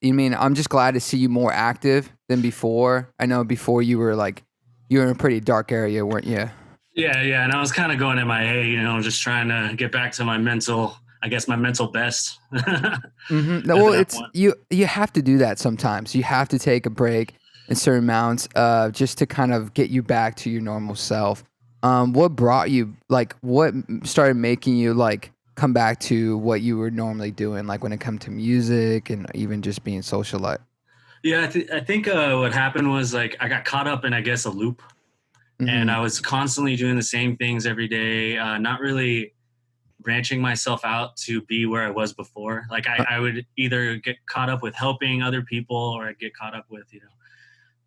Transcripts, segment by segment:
you mean, I'm just glad to see you more active than before. I know before you were in a pretty dark area, weren't you? Yeah. And I was kind of going MIA, just trying to get back to my mental best. Mm-hmm. Well, it's you have to do that sometimes. You have to take a break in certain amounts, just to kind of get you back to your normal self. What brought you, what started making you come back to what you were normally doing, like when it comes to music and even just being socialite? Yeah, I think what happened was I got caught up in, I guess, a loop. Mm-hmm. And I was constantly doing the same things every day, not really branching myself out to be where I was before. I would either get caught up with helping other people, or I'd get caught up with,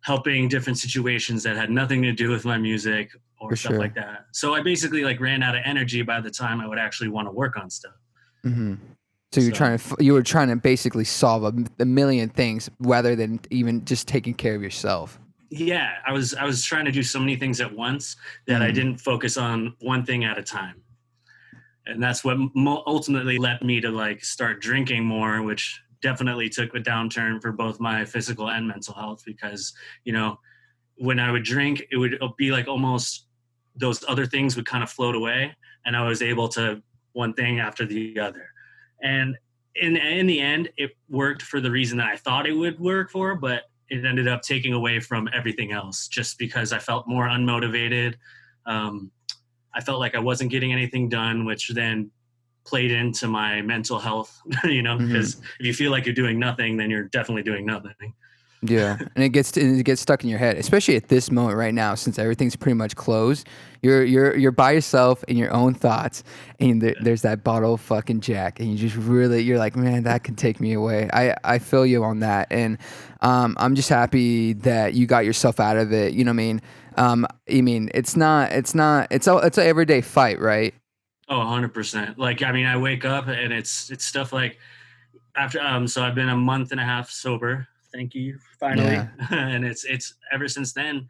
helping different situations that had nothing to do with my music or stuff like that. So I basically ran out of energy by the time I would actually want to work on stuff. Mm-hmm. So you were trying to basically solve a million things rather than even just taking care of yourself. Yeah, I was trying to do so many things at once that I didn't focus on one thing at a time. And that's what ultimately led me to start drinking more, which definitely took a downturn for both my physical and mental health, because, when I would drink, it would be almost those other things would kind of float away, and I was able to one thing after the other. And in the end, it worked for the reason that I thought it would work for, but it ended up taking away from everything else, just because I felt more unmotivated. I felt like I wasn't getting anything done, which then played into my mental health, because if you feel like you're doing nothing, then you're definitely doing nothing. Yeah, and it gets stuck in your head, especially at this moment right now, since everything's pretty much closed. You're by yourself in your own thoughts, and there's that bottle of fucking Jack, and you're like, man, that could take me away. I feel you on that, and I'm just happy that you got yourself out of it. You know what I mean? It's an everyday fight, right? Oh, 100%. I wake up and it's stuff like after so I've been a month and a half sober. Thank you, finally. Yeah. And it's ever since then,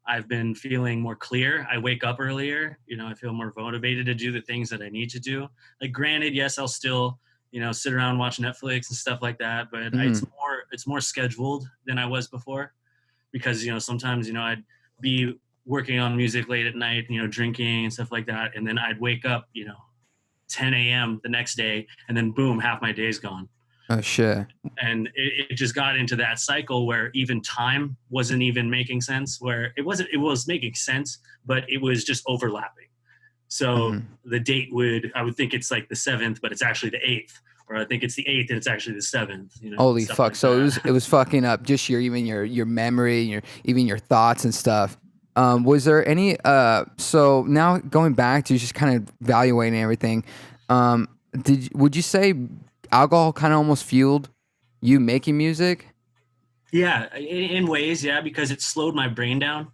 I've been feeling more clear. I wake up earlier. I feel more motivated to do the things that I need to do. Granted, yes, I'll still, sit around, watch Netflix and stuff like that. But it's more scheduled than I was before, because, sometimes, I'd be working on music late at night, drinking and stuff like that. And then I'd wake up, 10 a.m. the next day, and then boom, half my day's gone. Oh, shit. And it just got into that cycle where even time wasn't even making sense, where it was making sense, but it was just overlapping. So the date I would think it's the 7th, but it's actually the 8th, or I think it's the 8th and it's actually the 7th. Holy fuck. So it was fucking up just your memory, even your thoughts and stuff. Was there any, so now going back to just kind of evaluating everything, would you say alcohol kind of almost fueled you making music? Yeah, in ways, yeah, because it slowed my brain down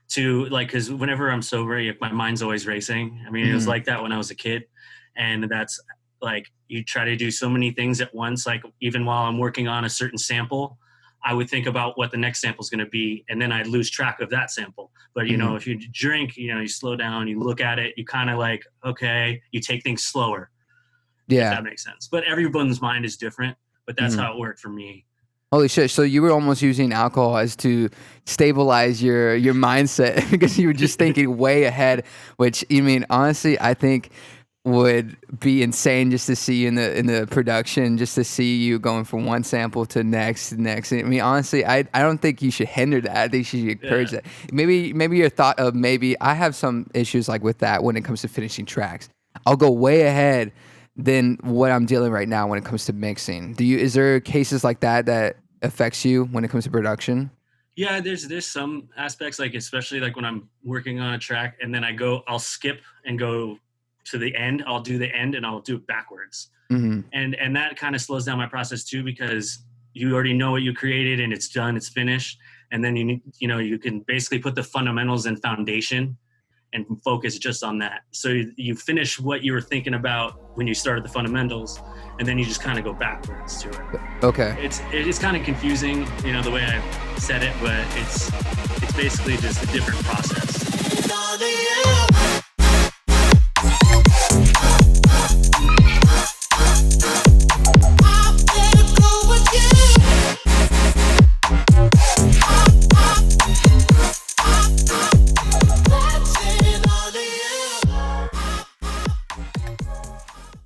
to because whenever I'm sober, my mind's always racing. I mean, it was like that when I was a kid, and that's you try to do so many things at once. Even while I'm working on a certain sample, I would think about what the next sample is going to be, and then I'd lose track of that sample. But, if you drink, you slow down, you look at it, you kind of okay, you take things slower. Yeah. If that makes sense. But everyone's mind is different, but that's how it worked for me. Holy shit. So you were almost using alcohol as to stabilize your mindset because you were just thinking way ahead, which, honestly, I think would be insane just to see in the production, just to see you going from one sample to next. Honestly, I don't think you should hinder that. I think you should encourage that. Maybe your thought of I have some issues with that when it comes to finishing tracks. I'll go way ahead than what I'm dealing right now when it comes to mixing. Is there cases like that affects you when it comes to production? Yeah, there's some aspects, especially when I'm working on a track and then I'll skip and go to the end. I'll do the end and I'll do it backwards. And that kind of slows down my process too, because you already know what you created and it's done, it's finished. And then you can basically put the fundamentals and foundation and focus just on that. So you finish what you were thinking about when you started the fundamentals, and then you just kind of go backwards to it. Okay. It's kind of confusing, the way I said it, but it's basically just a different process.